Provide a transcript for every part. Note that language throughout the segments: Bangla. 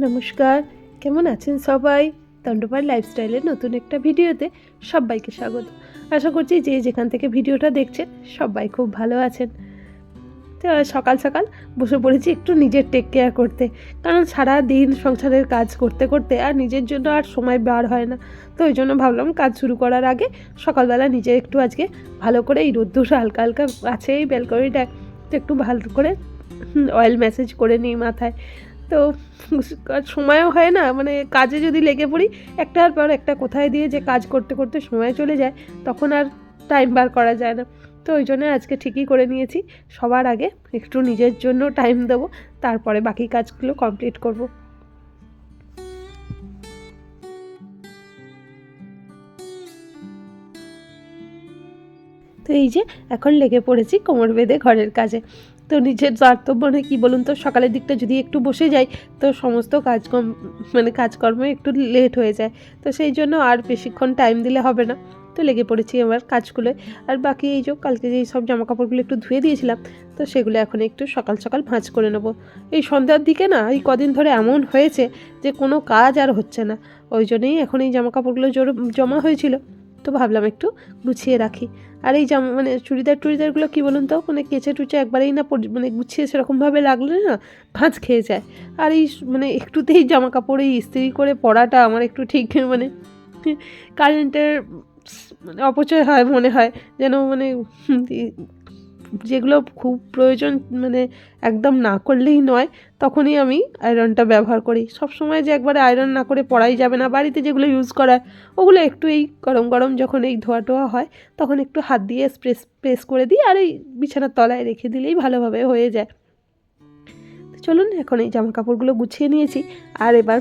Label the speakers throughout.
Speaker 1: নমস্কার, কেমন আছেন সবাই? দণ্ডপার লাইফস্টাইলের নতুন একটা ভিডিওতে সবাইকে স্বাগত। আশা করছি যে যেখান থেকে ভিডিওটা দেখছেন সবাই খুব ভালো আছেন। তো সকাল সকাল বসে পড়েছি একটু নিজের টেক কেয়ার করতে, কারণ সারা দিন সংসারের কাজ করতে করতে আর নিজের জন্য আর সময় বার হয় না। তো ওই জন্য ভাবলাম কাজ শুরু করার আগে সকালবেলা নিজে একটু আজকে ভালো করে এই রোদ্দুর হালকা হালকা আছে এই ব্যালকনিটা, তো একটু ভালো করে অয়েল ম্যাসেজ করে নিই মাথায়। তো সময়ও হয় না, মানে কাজে যদি লেগে পড়ি একটার পর একটা কোথায় দিয়ে যে কাজ করতে করতে সময় চলে যায়, তখন আর টাইম বার করা যায় না। তো ওই জন্য আজকে ঠিকই করে নিয়েছি, সবার আগে একটু নিজের জন্য টাইম দেবো, তারপরে বাকি কাজগুলো কমপ্লিট করব। তো এই যে এখন লেগে পড়েছি কোমর বেঁধে ঘরের কাজে। তো নিজের কর্তব্য মানে কী বলুন তো, সকালের দিকটা যদি একটু বসে যাই তো সমস্ত কাজকর্ম একটু লেট হয়ে যায়। তো সেই জন্য আর বেশিক্ষণ টাইম দিলে হবে না। তো লেগে পড়েছি আমার কাজগুলোয়। আর বাকি এই যে কালকে যেই সব জামাকাপড়গুলো একটু ধুয়ে দিয়েছিলাম, তো সেগুলো এখন একটু সকাল সকাল ভাঁজ করে নেব। এই সন্ধ্যার দিকে না এই কদিন ধরে এমন হয়েছে যে কোনো কাজ আর হচ্ছে না। ওই জন্যই এখন এই জামাকাপড়গুলো জমা হয়েছিল, তো ভাবলাম একটু গুছিয়ে রাখি। আর এই মানে চুড়িদারগুলো কী বলুন তো, মানে কেচে টুচে একবারেই না মানে গুছিয়ে সেরকমভাবে লাগলে না ভাঁজ খেয়ে যায়। আর এই মানে একটুতেই জামা কাপড় এই ইস্ত্রি করে পরাটা আমার একটু ঠিক মানে কারেন্টের মানে অপচয় হয় মনে হয়, যেন মানে যেগুলো খুব প্রয়োজন মানে একদম না করলেই নয়, তখনই আমি আয়রনটা ব্যবহার করি। সব সময় যে একবারে আয়রন না করে পরাই যাবে না, বাড়িতে যেগুলো ইউজ করা ওগুলো একটু এই গরম গরম যখন এই ধোয়া টোয়া হয় তখন একটু হাত দিয়ে প্রেস করে দিই, আর এই বিছানার তলায় রেখে দিলেই ভালোভাবে হয়ে যায়। চলুন, এখন এই জামা কাপড়গুলো গুছিয়ে নিয়েছি। আর এবার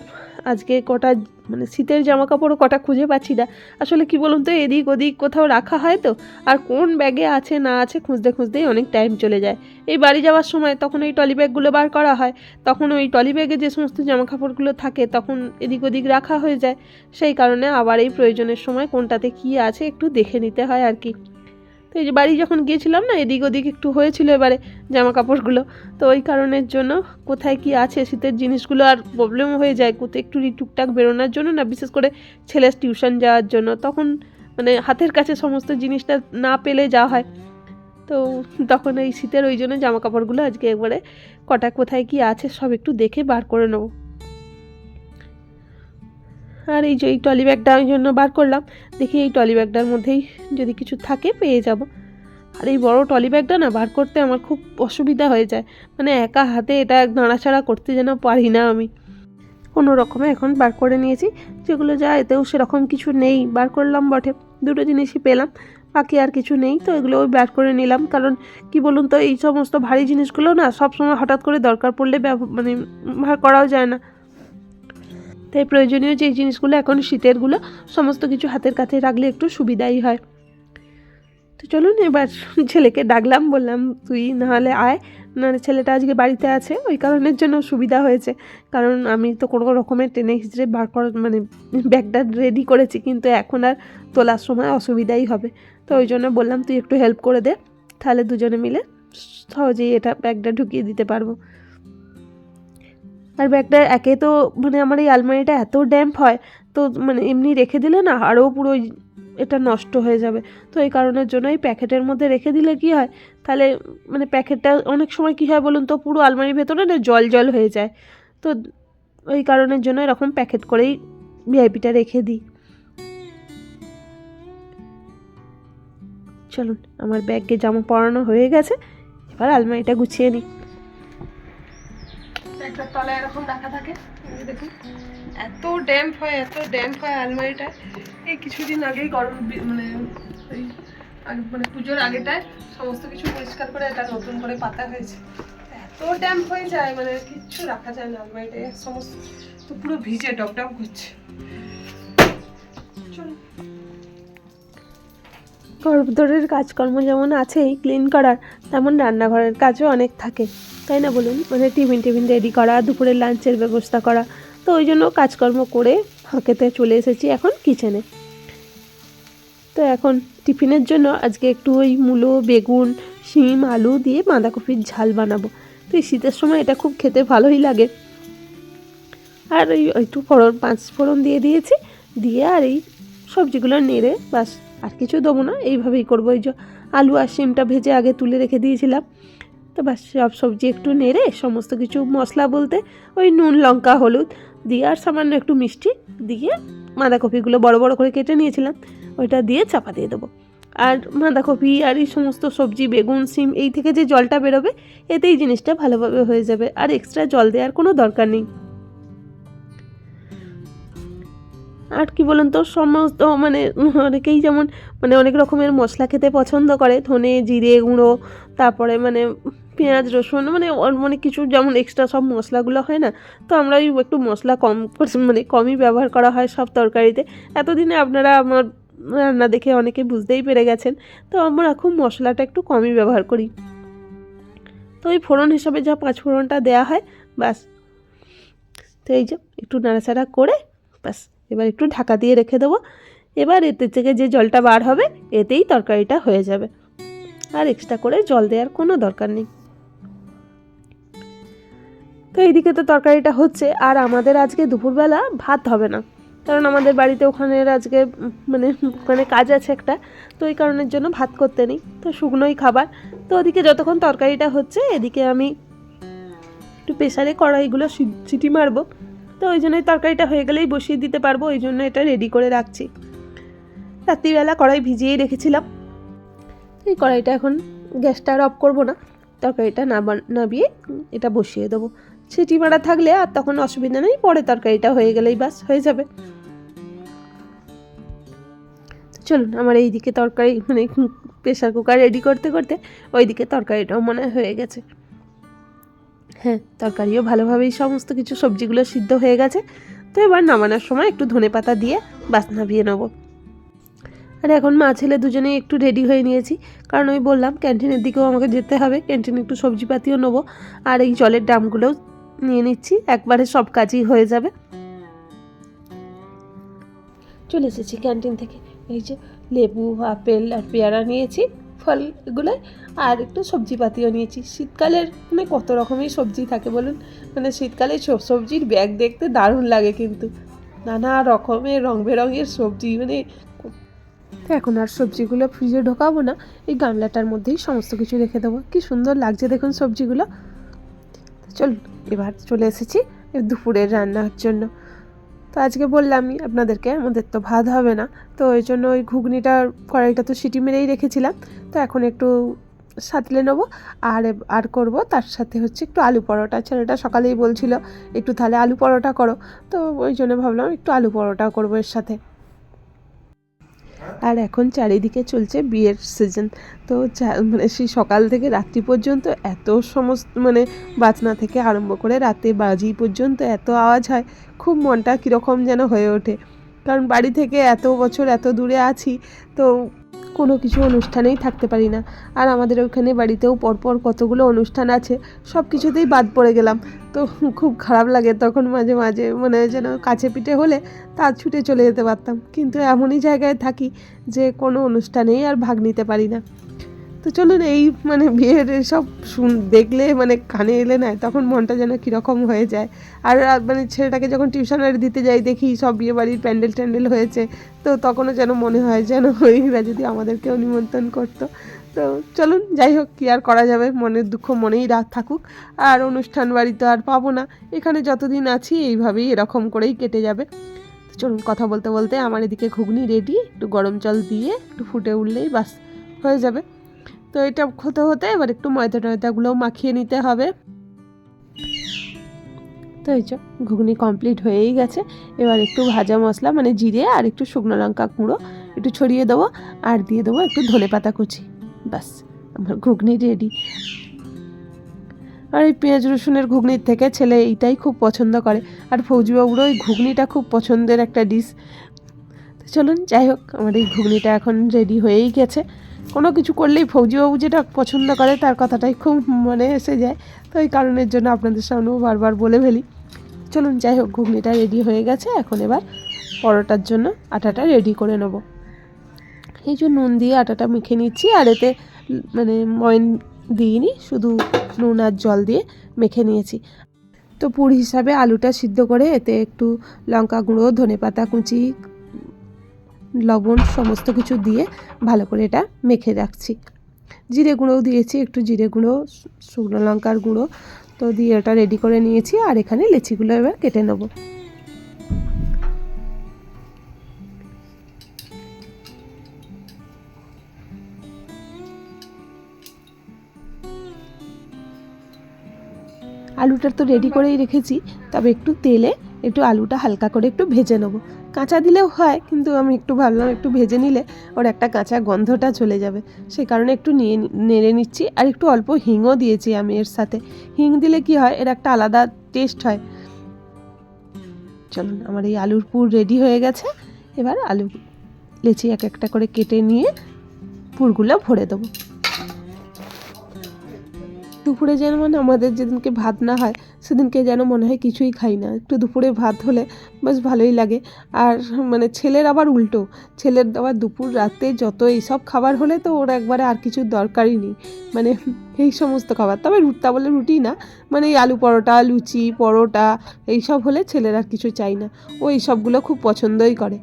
Speaker 1: আজকে কটা মানে শীতের জামা কাপড়ও কটা খুঁজে পাচ্ছি না। আসলে কি বলুন তো, এদিক ওদিক কোথাও রাখা হয় তো, আর কোন ব্যাগে আছে না আছে খুঁজতে খুঁজতেই অনেক টাইম চলে যায়। এই বাড়ি যাওয়ার সময় তখন ওই টলি ব্যাগগুলো বার করা হয়, তখন ওই টলি ব্যাগে যে সমস্ত জামা কাপড়গুলো থাকে তখন এদিক ওদিক রাখা হয়ে যায়। সেই কারণে আবার এই প্রয়োজনের সময় কোনটাতে কী আছে একটু দেখে নিতে হয় আর কি। তো এই যে বাড়ি যখন গিয়েছিলাম না, এদিক ওদিক একটু হয়েছিল এবারে জামা কাপড়গুলো, তো ওই কারণের জন্য কোথায় কি আছে শীতের জিনিসগুলো আর প্রবলেম হয়ে যায় কোথায় একটু টুকটাক বেরোনোর জন্য না, বিশেষ করে ছেলের টিউশন যাওয়ার জন্য, তখন মানে হাতের কাছে সমস্ত জিনিসটা না পেলে যাওয়া হয়। তো তখন এই শীতের ওই জন্য জামা কাপড়গুলো আজকে একবারে কটা কোথায় কি আছে সব একটু দেখে বার করে নেবো। আর এই যে এই টলি ব্যাগটা ওই জন্য বার করলাম, দেখি এই টলি ব্যাগটার মধ্যেই যদি কিছু থাকে পেয়ে যাব। আর এই বড় টলি ব্যাগটা না বার করতে আমার খুব অসুবিধা হয়ে যায়, মানে একা হাতে এটা নাড়াচাড়া করতে যেন পারি না আমি। কোনো রকমে এখন বার করে নিয়েছি, যেগুলো যা এতেও সেরকম কিছু নেই, বার করলাম বটে, দুটো জিনিসই পেলাম, বাকি আর কিছু নেই। তো এগুলো ওই বার করে নিলাম, কারণ কি বলুন তো, এই সমস্ত ভারী জিনিসগুলো না সবসময় হঠাৎ করে দরকার পড়লে মানে বার করাও যায় না। তাই প্রয়োজনীয় যে জিনিসগুলো এখন শীতেরগুলো সমস্ত কিছু হাতের কাছে রাখলে একটু সুবিধাই হয়। তো চলুন এবার ছেলেকে ডাকলাম, বললাম তুই নাহলে আয়, নাহলে ছেলেটা আজকে বাড়িতে আছে, ওই কারণের জন্য সুবিধা হয়েছে। কারণ আমি তো কোনো রকমের টেনে হিচড়ে বার করা মানে ব্যাগটা রেডি করেছি, কিন্তু এখন আর তোলার সময় অসুবিধাই হবে। তো ওই জন্য বললাম তুই একটু হেল্প করে দে, তাহলে দুজনে মিলে সহজেই এটা ব্যাগটা ঢুকিয়ে দিতে পারবো। আর ব্যাগটা একে তো মানে আমার এই আলমারিটা এত ড্যাম্প হয়, তো মানে এমনি রেখে দিলে না আরও পুরো এটা নষ্ট হয়ে যাবে। তো এই কারণের জন্য এই প্যাকেটের মধ্যে রেখে দিলে কি হয়, তাহলে মানে প্যাকেটটা অনেক সময় কী হয় বলুন তো, পুরো আলমারির ভেতরে না জল জল হয়ে যায়। তো ওই কারণের জন্য এরকম প্যাকেট করেই ভিআইপিটা রেখে দিই। চলুন, আমার ব্যাগে জামা পরানো হয়ে গেছে, এবার আলমারিটা গুছিয়ে নিই। একটা তলায় এরকম রাখা থাকে, দেখুন এত ড্যাম্প হয় আলমারিটা। এই কিছুদিন আগেই গরম মানে ওই মানে পুজোর আগেটায় সমস্ত কিছু পরিষ্কার করে এটা নতুন করে পাতা হয়েছে। এত ড্যাম্প হয়ে যায় মানে কিচ্ছু রাখা যায় না আলমারিটায়, সমস্ত তো পুরো ভিজে ডবডব করছে। ঘরের কাজকর্ম যেমন আছেই ক্লিন করার, তেমন রান্নাঘরের কাজও অনেক থাকে, তাই না বলুন? মানে টিফিন রেডি করা, দুপুরের লাঞ্চের ব্যবস্থা করা। তো ওই জন্য কাজকর্ম করে ফাঁকেতে চলে এসেছি এখন কিচেনে। তো এখন টিফিনের জন্য আজকে একটু ওই মূলো, বেগুন, শিম, আলু দিয়ে বাঁধাকপির ঝাল বানাবো। তো এই শীতের সময় এটা খুব খেতে ভালোই লাগে। আর এই একটু ফোড়ন 5 ফোড়ন দিয়ে দিয়েছি, দিয়ে আর এই সবজিগুলো নেড়ে বাস, আর কিছু দেবো না, এইভাবেই করবো। এই যে আলু আর শিমটা ভেজে আগে তুলে রেখে দিয়েছিলাম, তো বাস সব সবজি একটু নেড়ে সমস্ত কিছু মশলা বলতে ওই নুন, লঙ্কা, হলুদ দিয়ে আর সামান্য একটু মিষ্টি দিয়ে বাঁধাকপিগুলো বড় বড় করে কেটে নিয়েছিলাম ওইটা দিয়ে চাপা দিয়ে দেবো। আর বাঁধাকপি আর এই সমস্ত সবজি, বেগুন, শিম, এই থেকে যে জলটা বেরোবে এতেই জিনিসটা ভালোভাবে হয়ে যাবে, আর এক্সট্রা জল দেওয়ার কোনো দরকার নেই। আর কি বলুন তো, সমস্ত মানে অনেকেই যেমন মানে অনেক রকমের মশলা খেতে পছন্দ করে, ধনে, জিরে গুঁড়ো, তারপরে মানে পেঁয়াজ, রসুন, মানে অনেক কিছু যেমন এক্সট্রা সব মশলাগুলো হয় না, তো আমরা ওই একটু মশলা কম মানে কমই ব্যবহার করা হয় সব তরকারিতে। এতদিনে আপনারা আমার রান্না দেখে অনেকে বুঝতেই পেরে গেছেন, তো আমরা খুব মশলাটা একটু কমই ব্যবহার করি। তো ওই ফোড়ন হিসাবে যা 5 ফোড়নটা দেওয়া হয় বাস। তো এই যে একটু নাড়াচাড়া করে বাস এবার একটু ঢাকা দিয়ে রেখে দেবো। এবার এতে থেকে যে জলটা বার হবে এতেই তরকারিটা হয়ে যাবে, আর এক্সট্রা করে জল দেওয়ার কোনো দরকার নেই। তো এইদিকে তো তরকারিটা হচ্ছে, আর আমাদের আজকে দুপুরবেলা ভাত হবে না, কারণ আমাদের বাড়িতে ওখানের আজকে মানে কাজ আছে একটা, তো এই কারণের জন্য ভাত করতে নেই, তো শুকনোই খাবার। তো ওদিকে যতক্ষণ তরকারিটা হচ্ছে এদিকে আমি একটু প্রেসারে কড়াইগুলো সিটি মারবো, তো ওই জন্যই তরকারিটা হয়ে গেলেই বসিয়ে দিতে পারবো, ওই জন্য এটা রেডি করে রাখছি। রাত্রিবেলা কড়াই ভিজিয়েই রেখেছিলাম, এই কড়াইটা এখন গ্যাসটা আর অফ করবো না, তরকারিটা নাবিয়ে এটা বসিয়ে দেবো। সিটি মারা থাকলে আর তখন অসুবিধা নেই, পরে তরকারিটা হয়ে গেলেই বাস হয়ে যাবে। চলুন, আমার এইদিকে তরকারি মানে প্রেসার কুকার রেডি করতে করতে ওইদিকে তরকারিটাও মনে হয়ে গেছে। হ্যাঁ, তরকারিও ভালোভাবেই সমস্ত কিছু সবজিগুলো সিদ্ধ হয়ে গেছে। তো এবার নামানোর সময় একটু ধনেপাতা দিয়ে বাস নামিয়ে নেবো। আর এখন মা ছেলে দুজনেই একটু রেডি হয়ে নিয়েছি, কারণ ওই বললাম ক্যান্টিনের দিকেও আমাকে যেতে হবে, ক্যান্টিনে একটু সবজিপাতিও নেবো, আর এই জলের ড্রামগুলোও নিয়ে নিচ্ছি, একবারে সব কাজই হয়ে যাবে। চলে এসেছি ক্যান্টিন থেকে, এই যে লেবু, আপেল আর পেয়ারা নিয়েছি, ফল এগুলো, আর একটু সবজিপাতিও নিয়েছি। শীতকালের মানে কত রকমের সবজি থাকে বলুন, মানে শীতকালে সবজির ব্যাগ দেখতে দারুণ লাগে, কিন্তু নানা রকমের রং বেরঙের সবজি, মানে তো এখন আর সবজিগুলো ফ্রিজে ঢোকাবো না, এই গামলাটার মধ্যেই সমস্ত কিছু রেখে দেবো। কি সুন্দর লাগছে দেখুন সবজিগুলো। চলুন, এবার চলে এসেছি দুপুরের রান্নার জন্য। তো আজকে বললামই আপনাদেরকে আমাদের তো ভাত হবে না, তো ওই জন্য ওই ঘুগনিটার কড়াইটা তো সিটি মেরেই রেখেছিলাম, তো এখন একটু সাঁতলে নেবো, আর করব তার সাথে হচ্ছে একটু আলু পরোটা। ছেলেটা সকালেই বলছিল একটু তাহলে আলু পরোটা করো, তো ওই জন্য ভাবলাম একটু আলু পরোটা করবো এর সাথে। আর এখন চারিদিকে চলছে বিয়ের সিজন, তো মানে সেই সকাল থেকে রাত্রি পর্যন্ত এত সমস্ত মানে বাজনা থেকে আরম্ভ করে রাতে বাজি পর্যন্ত এত আওয়াজ হয়, খুব মনটা কীরকম যেন হয়ে ওঠে। কারণ বাড়ি থেকে এত বছর এত দূরে আছি, তো কোনো কিছু অনুষ্ঠানেই থাকতে পারি না। আর আমাদের ওখানে বাড়িতেও পরপর কতগুলো অনুষ্ঠান আছে, সব কিছুতেই বাদ পড়ে গেলাম, তো খুব খারাপ লাগে তখন মাঝে মাঝে, মানে যেন কাছে পিঠে হলে তার ছুটে চলে যেতে পারতাম, কিন্তু এমনই জায়গায় থাকি যে কোনো অনুষ্ঠানেই আর ভাগ নিতে পারি না। তো চলুন, এই মানে বিয়ের সব দেখলে মানে কানে এলে না তখন মনটা যেন কীরকম হয়ে যায়। আর মানে ছেলেটাকে যখন টিউশনের দিতে যাই দেখি সব বিয়ে বাড়ির প্যান্ডেল ট্যান্ডেল হয়েছে, তো তখনও যেন মনে হয় যেন ওইরা যদি আমাদেরকেও নিমন্ত্রণ করতো। তো চলুন, যাই হোক, কী আর করা যাবে, মনের দুঃখ মনেই রাত থাকুক, আর অনুষ্ঠান বাড়ি তো আর পাবো না, এখানে যতদিন আছি এইভাবেই এরকম করেই কেটে যাবে। তো চলুন, কথা বলতে বলতে আমার এদিকে ঘুগনি রেডি, একটু গরম জল দিয়ে একটু ফুটে উঠলেই বাস হয়ে যাবে। তো এটা হতে হতে এবার একটু ময়দাগুলোও মাখিয়ে নিতে হবে। তো এই যে ঘুগনি কমপ্লিট হয়েই গেছে, এবার একটু ভাজা মশলা মানে জিরে আর একটু শুকনো লঙ্কা গুঁড়ো একটু ছড়িয়ে দেবো, আর দিয়ে দেবো একটু ধনেপাতা কুচি, বাস আমার ঘুগনি রেডি। আর এই পেঁয়াজ রসুনের ঘুগনির থেকে ছেলে এইটাই খুব পছন্দ করে, আর ফৌজিবাবুরও এই ঘুগনিটা খুব পছন্দের একটা ডিশ। তো চলুন, যাই হোক, আমার এই ঘুগনিটা এখন রেডি হয়েই গেছে। কোনো কিছু করলেই ফৌজিবাবু যেটা পছন্দ করে তার কথাটাই খুব মনে এসে যায়, তো এই কারণের জন্য আপনাদের সামনেও বারবার বলে ফেলি। চলুন, যাই হোক, ঘুগনিটা রেডি হয়ে গেছে, এখন এবার পরোটার জন্য আটাটা রেডি করে নেব। এই যে নুন দিয়ে আটাটা মেখে নিচ্ছি, আর এতে মানে ময়ন দিইনি, শুধু নুন আর জল দিয়ে মেখে নিয়েছি। তো পুর হিসাবে আলুটা সিদ্ধ করে এতে একটু লঙ্কা গুঁড়ো, ধনেপাতা কুচি, লবণ সমস্ত কিছু দিয়ে ভালো করে এটা মেখে রাখছি। জিরে গুঁড়োও দিয়েছি, একটু জিরে গুঁড়ো, শুকনো লঙ্কার গুঁড়ো, তো দিয়ে ওটা রেডি করে নিয়েছি। আর এখানে লেচিগুলো এবার কেটে নেব। আলুটা তো রেডি করেই রেখেছি, তবে একটু তেলে একটু আলুটা হালকা করে একটু ভেজে নেব। কাঁচা দিলেও হয়, কিন্তু আমি একটু ভাবলাম একটু ভেজে নিলে ওর একটা কাঁচা গন্ধটা চলে যাবে, সেই কারণে একটু নেড়ে নিচ্ছি। আর একটু অল্প হিংও দিয়েছি আমি এর সাথে। হিং দিলে কি হয়, এর একটা আলাদা টেস্ট হয়। চলুন, আমার এই আলুর পুর রেডি হয়ে গেছে। এবার আলু লেচি এক একটা করে কেটে নিয়ে পুরগুলো ভরে দেবো। দুপুরে যেন আমাদের যেদিনকে ভাত না হয় সেদিনকে যেন মনে হয় কিছুই খাই না, একটু দুপুরে ভাত হলে বেশ ভালোই লাগে। আর ছেলের আবার উল্টো, ছেলের আবার দুপুর রাতে যত এইসব খাবার হলে তো ওর একবারে আর কিছুর দরকারই নেই, এই সমস্ত খাবার। তবে তা বলে রুটি না, এই আলু পরোটা, লুচি, পরোটা এইসব হলে ছেলের আর কিছু চাই না, ও এইসবগুলো খুব পছন্দই করে।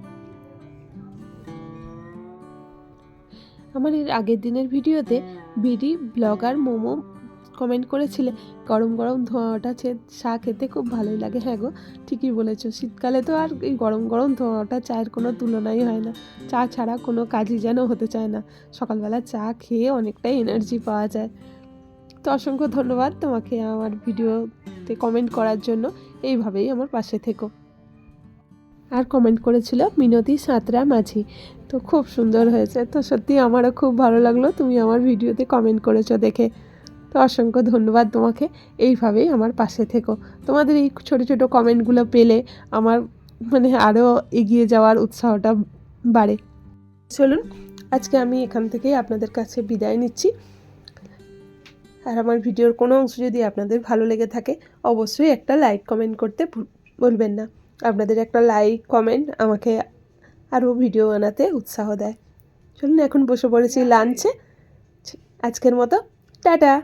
Speaker 1: আমার এর আগের দিনের ভিডিওতে বিডি ব্লগার মোমো কমেন্ট করেছিলে গরম গরম ধোঁয়াটা চা খেতে খুব ভালোই লাগে। হ্যাঁ গো, ঠিকই বলেছো, শীতকালে তো আর এই গরম গরম ধোঁয়াটা চায়ের কোনো তুলনাই হয় না। চা ছাড়া কোনো কাজই যেন হতে চায় না, সকালবেলা চা খেয়ে অনেকটাই এনার্জি পাওয়া যায়। তো অসংখ্য ধন্যবাদ তোমাকে আমার ভিডিওতে কমেন্ট করার জন্য, এইভাবেই আমার পাশে থেকো। আর কমেন্ট করেছিল মিনতি সাঁতরা মাঝি, তো খুব সুন্দর হয়েছে। তো সত্যি আমারও খুব ভালো লাগলো তুমি আমার ভিডিওতে কমেন্ট করেছো দেখে। তো অসংখ্য ধন্যবাদ তোমাকে, এইভাবেই আমার পাশে থেকো। তোমাদের এই ছোটো ছোটো কমেন্টগুলো পেলে আমার আরও এগিয়ে যাওয়ার উৎসাহটা বাড়ে। চলুন, আজকে আমি এখান থেকেই আপনাদের কাছে বিদায় নিচ্ছি। আর আমার ভিডিওর কোনো অংশ যদি আপনাদের ভালো লেগে থাকে অবশ্যই একটা লাইক কমেন্ট করতে বলবেন না। আপনাদের একটা লাইক কমেন্ট আমাকে আরও ভিডিও বানাতে উৎসাহ দেয়। চলুন, এখন বসে পড়েছি লাঞ্চে। আজকের মতো টাটা।